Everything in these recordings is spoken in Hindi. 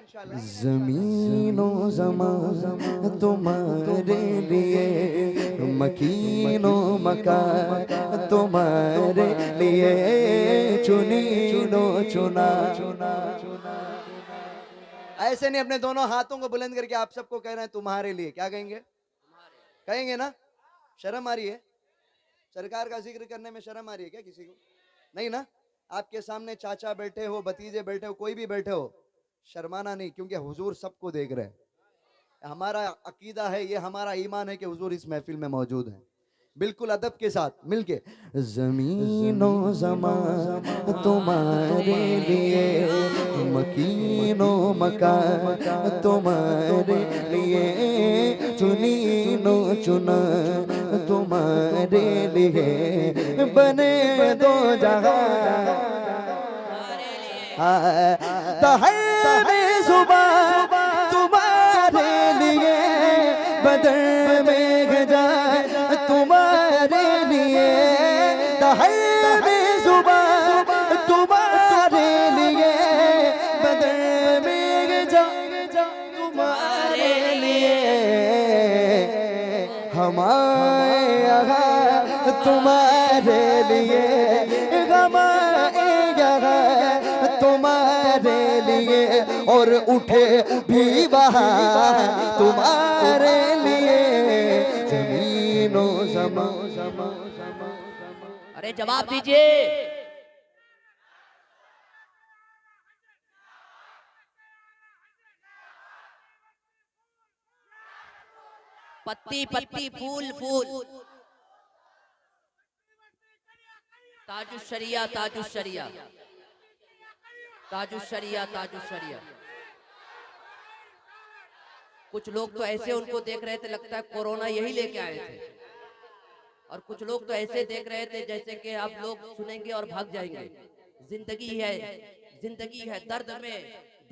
जमीनो ज़मान तुम्हारे लिए, मकीनो मकान तुम्हारे लिए, चुनीनो चुना। ऐसे नहीं, अपने दोनों हाथों को बुलंद करके आप सबको कहना है तुम्हारे लिए। क्या कहेंगे? कहेंगे ना? शर्म आ रही है? सरकार का जिक्र करने में शर्म आ रही है क्या किसी को? नहीं ना? आपके सामने चाचा बैठे हो, भतीजे बैठे हो, कोई भी बैठे हो, शर्माना नहीं, क्योंकि हुजूर सबको देख रहे हैं। हमारा अकीदा है, ये हमारा ईमान है कि हुजूर इस महफिल में मौजूद है। बिल्कुल अदब के साथ मिलके, जमीनो ज़मान तुम्हारे लिए, मकीनो मकान तुम्हारे लिए, चुनीनो चुना तुम्हारे लिए, बने दो जहां तहरे जुबान तुम्हारे लिए, बदर में जाए तुम्हारे लिए, तहरे जुबान तुम्हारे लिए, बदर में जाए तुम्हारे लिए, हमारे यहाँ तुम्हारे लिए, हमारे यहाँ तुम्हारे लिए, और उठे भी वहाँ तुम्हारे लिए, जमीनो ज़मान। अरे जवाब दीजिए। पत्ती पत्ती फूल फूल, ताजुशरिया ताजुशरिया ताजुशरिया ताजुशरिया। कुछ लोग तो ऐसे उनको देख रहे थे लगता है कोरोना यही लेके आए थे, और कुछ लोग तो ऐसे देख रहे थे जैसे कि आप लोग सुनेंगे और भाग जाएंगे। जिंदगी है, जिंदगी है दर्द में,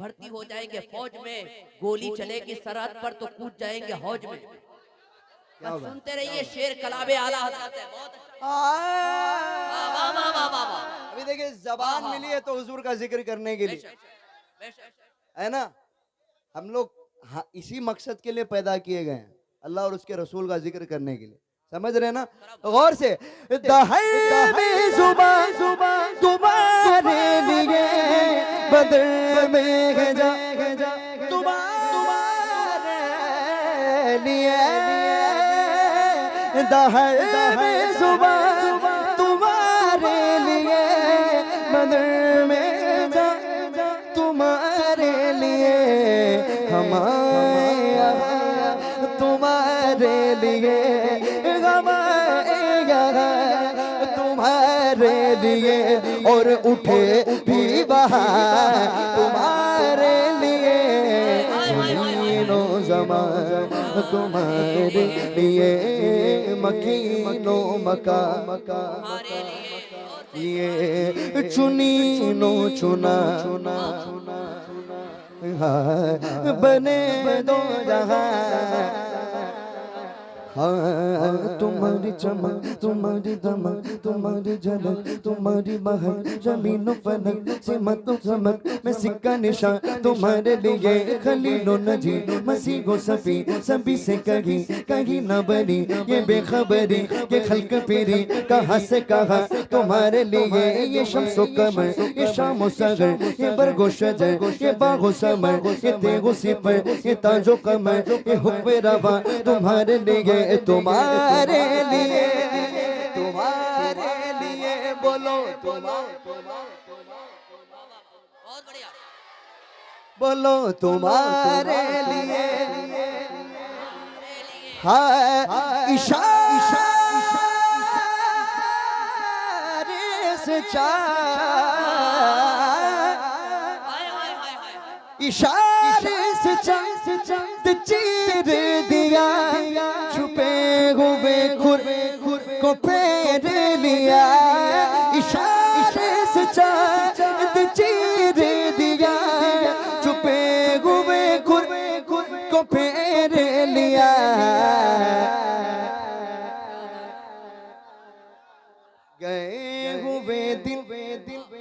भर्ती हो जाएंगे फौज में, गोली चलेगी सरहद पर तो कूद जाएंगे हौज में। बस सुनते रहिए, शेर कलाबे आला हजरत है। बहुत अभी देखिए, जबान मिली है तो हुजूर का जिक्र करने के लिए, है ना? हम लोग इसी मकसद के लिए पैदा किए गए हैं, अल्लाह और उसके रसूल का जिक्र करने के लिए। समझ रहे ना? तो गौर से, दहर जुबान तुम्हारे लिए, बदर में जा तुम्हारे लिए, दहर जुबान तुम्हारे लिए, बदर में जा तुम्हारे लिए, हमारे यहाँ तुम्हारे लिए, तुम्हारे लिए, और उठे भी वहाँ तुम्हारे लिए, जमीनो ज़मान तुम्हारे लिए, मकीनो मकान ये, चुनीनो चुना बने दो जहां। हाँ, तुम्हारी चमक, तुम्हारी दमक, तुम्हारी झलक, तुम्हारी महक, जमीनो फलक से मत चमक में सिक्का निशान तुम्हारे लिए, खलीलो नजी मसीहो सफी सभी से कहीं कहीं न बनी ये बेखबरी, ये खल्क पीरी कहाँ से कहा तुम्हारे लिए, ये शम्सो कमर, ये शामो सगर, ये बरगो शजर, ये बागो समर, ये तेगो सिपर, ये ताजो कमर, ये हुक्म रवा तुम्हारे लिए, तुम्हारे लिए, तुम्हारे लिए, बोलो बहुत बढ़िया, बोलो तुम्हारे लिए। हाँ, इशारे से इशारे से चांद चीर दिया, छुपे हुए खुर को फेर लिया, इशारे से चांद चीर दिया, छुपे हुए खुर को फेर लिया, गए हुए दिन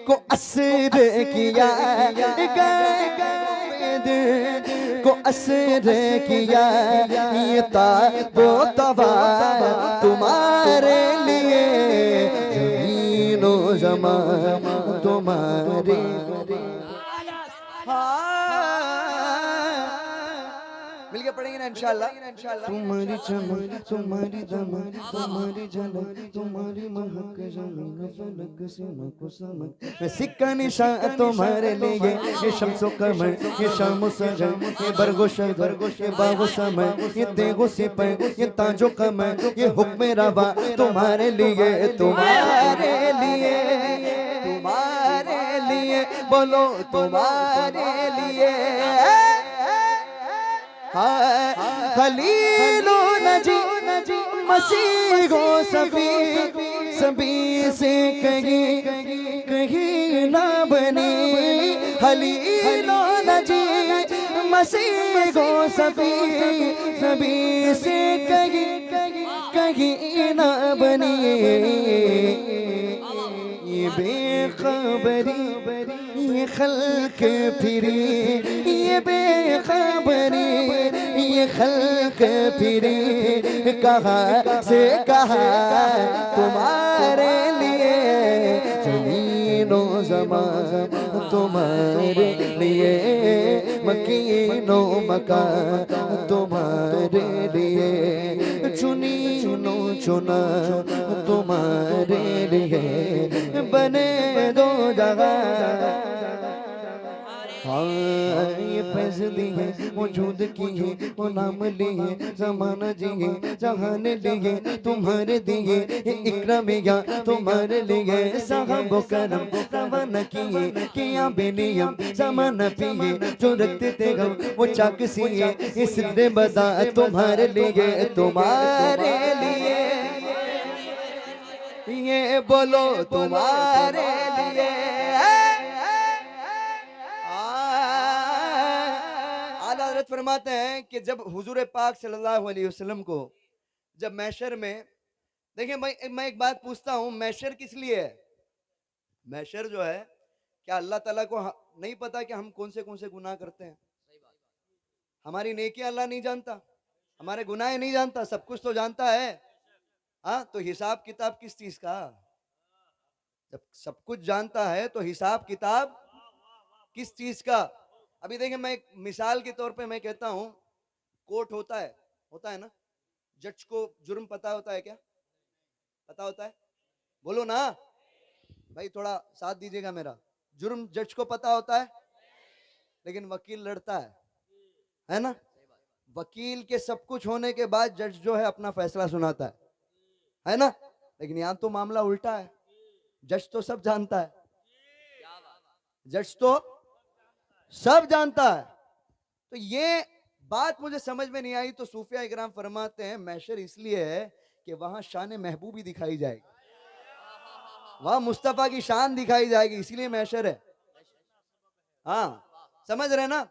को असर किया, गए दिल को असर किया, ये ताबो तवा तुम्हारे लिए, ज़मीनो ज़मान तुम्हारे। मिलके पढ़ेंगे ना इंशाल्लाह। तुम्हारी चमक, तुम्हारी दमक, तुम्हारी झलक, तुम्हारी महक, ज़मीन फलक से मको समक, मैं सिक्का निशान तुम्हारे लिए, ये शम्सो कमर, ये शामो सजर, ये बरगो शगर, ये बागो समय, ये तेगो सिपर, ये ताजो कमर, ये हुक्म रवा तुम्हारे लिए, तुम्हारे लिए, तुम्हारे लिए, बोलो तुम्हारे लिए। खलीलो नजी मसीहो सफी, सभी से कहीं कहीं ना बनी, खलीलो नजी मसीहो सफी, सभी से कहीं कहीं ना बनी, ये बेखबरी ये खल्क फिरी, ये बेखबरी ये खल्क फिरी, कहाँ से कहाँ तुम्हारे लिए, ज़मीनो ज़मान तुम्हारे लिए, मकीनो मकान तुम्हारे लिए, चुनी नो चुना तुम्हारे लिए, बने दो जगह। हाँ ये फैज़ दिए मौजूद किए, वो नाम लिए ज़माना जिए, जहान लिए तुम्हारे दिए, ये इकरामिया तुम्हारे लिए, साहबो करम रवाना किए, किया बेनियम ज़माना पिए, जो रखते थे गम वो चाक सिए, ये सिद्रे बदा तुम्हारे लिए, तुम्हारे लिए, ये बोलो तुम्हारे लिए। आला हज़रत फरमाते हैं कि जब हुजूर पाक सल्लल्लाहु अलैहि वसल्लम को जब मैशर में, देखिए मैं एक बात पूछता हूँ, मैशर किस लिए है? मैशर जो है, क्या अल्लाह ताला को नहीं पता कि हम कौन से गुनाह करते हैं? हमारी नेकियां अल्लाह नहीं जानता, हमारे गुनाह नहीं जानता, सब कुछ तो जानता है। हाँ, तो हिसाब किताब किस चीज का? जब सब कुछ जानता है तो हिसाब किताब किस चीज का? अभी देखिए, मैं एक मिसाल के तौर पे मैं कहता हूँ, कोर्ट होता है ना, जज को जुर्म पता होता है क्या? पता होता है? बोलो ना भाई, थोड़ा साथ दीजिएगा मेरा। जुर्म जज को पता होता है, लेकिन वकील लड़ता है ना? वकील के सब कुछ होने के बाद जज जो है अपना फैसला सुनाता है ना? लेकिन यहाँ तो मामला उल्टा है, जज तो सब जानता है, जज तो सब जानता है। तो ये बात मुझे समझ में नहीं आई, तो सूफिया इकराम फरमाते हैं मैशर इसलिए है कि वहां शान महबूबी दिखाई जाएगी, वहां मुस्तफा की शान दिखाई जाएगी, इसलिए मैशर है। हाँ, समझ रहे ना?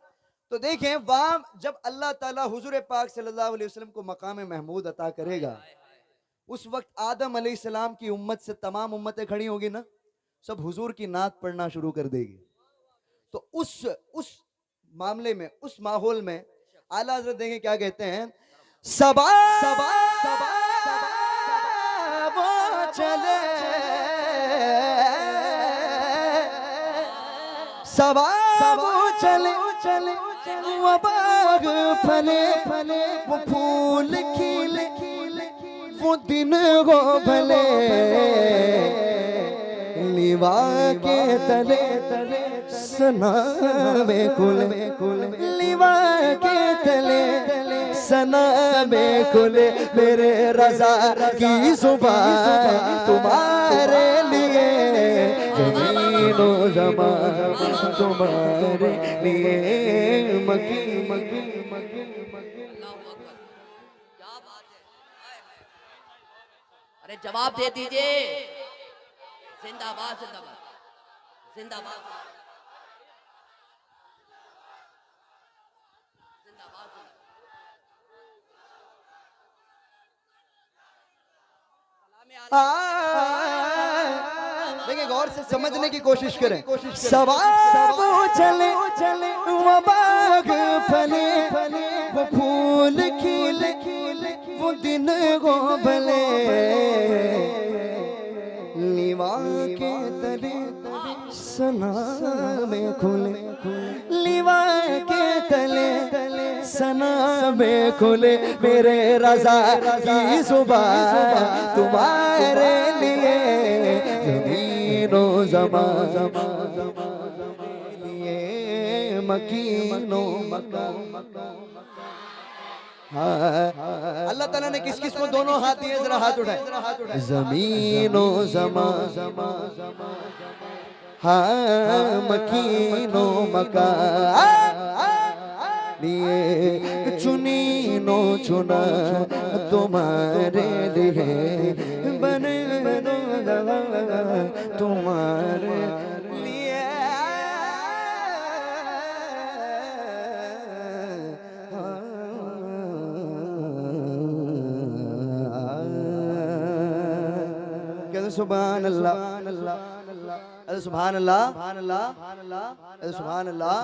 तो देखें, वहां जब अल्लाह ताला हुजूर पाक सल्लल्लाहु अलैहि वसल्लम को मकाम महमूद अता करेगा, उस वक्त आदम अलैहिस्सलाम की उम्मत से तमाम उम्मतें खड़ी होगी ना, सब हुजूर की नात पढ़ना शुरू कर देगी। तो उस मामले में, उस माहौल में आला हज़रत देखें क्या कहते हैं, सबा सबा वो चले, सबा वो चले, वो बाग फले, वो फूल खिले, वो दिन हो भले, लिवा के तले सना में कुले, लिवा के तले सना में कुले, मेरे रज़ा की ज़ुबान तुम्हारे लिए, ज़मीनो ज़मान तुम्हारे लिए, मकी मकी मकी मकी। क्या बात है, अरे जवाब दे दीजिए। जिंदाबाद जिंदाबाद जिंदाबाद जिंदाबाद। देखिए गौर से समझने की कोशिश करें। सवाब चले वो बाग फले, वो फूल खिले, वो दिन गो भले, लीवा के तले सना में खुले, लीवा के तले सना में खुले, मेरे रजा की सुबह तुम्हारे लिए, जमीनो जमा लिए मकीनो मका। अल्लाह ताला ने किस किस को दोनों हाथ दिए, जरा हाथ उठाए। जमीनो जमा हाँ मकीनो मका लिए, चुनी नो चुना तुम्हारे लिए, बने तुम्हारे लिए। कहते सुभान अल्लाह, सुभान अल्लाह, सुभान अल्लाह, सुभान अल्लाह।